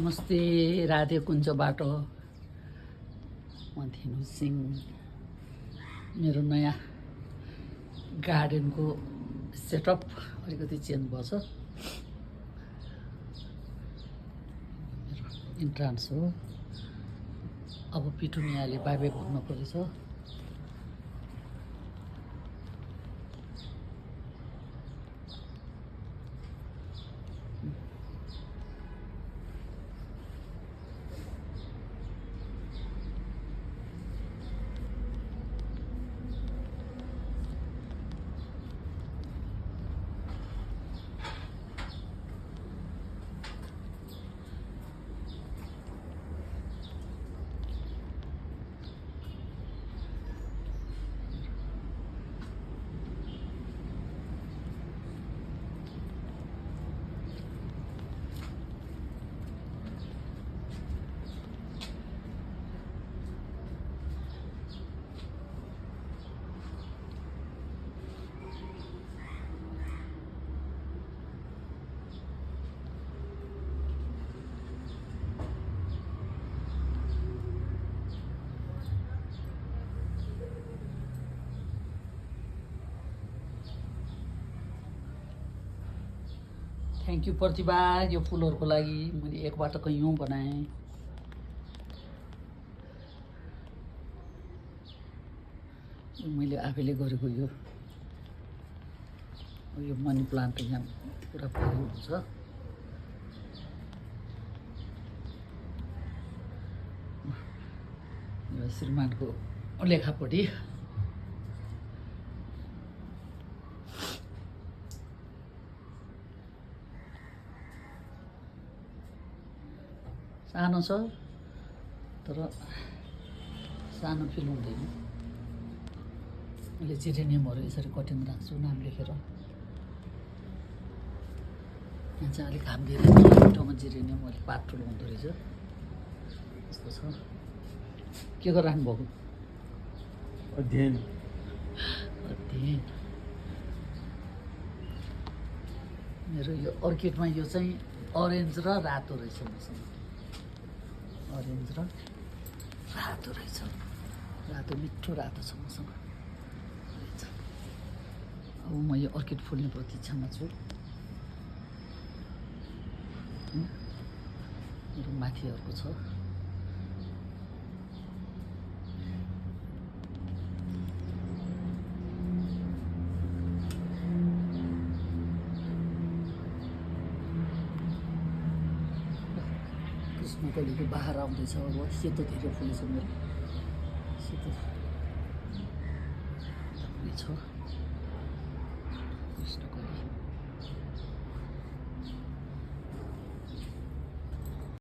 नमस्ते राधे कुञ्जबाट म धेनु सिंह। मेरो नयाँ गार्डनको सेटअप अलिकति चेन्ज भएछ। मेरो इन्ट्रान्स हो। अब पिटुनियाले बाई बाई भन्नु पर्छ। थ्याङ्क यू प्रतिभा, यो फुलहरूको लागि मैले एकबाट कैयौँ बनाएँ। मैले आफैले गरेको यो मनी प्लान्ट यहाँ पुरा फुल हुन्छ। यो श्रीमानको लेखापढी सानो छ तर सानो फिल हुँदैन। मैले जेरेनियमहरू यसरी कटिङ राख्छु नाम लेखेर। यहाँ चाहिँ अलिक घाम धेरै ठाउँमा जेरेनियम अलिक पात ठुलो हुँदो रहेछ। यस्तो छ। के गरिराख्नु भएको? अध्ययन। मेरो यो अर्किडमा यो चाहिँ अरेन्ज र रातो रहेछ मसँग। अरेन्ज र रातो रहेछ। रातो मिठो रातो छ मसँग रहेछ। अब म यो अर्किड फुल्ने प्रतीक्षामा छु। मेरो माथि अर्को छ। कृष्णकलीको बाहिर आउँदैछ। अब सेतो धेरै फुलेछ मेरो। सेतो छ।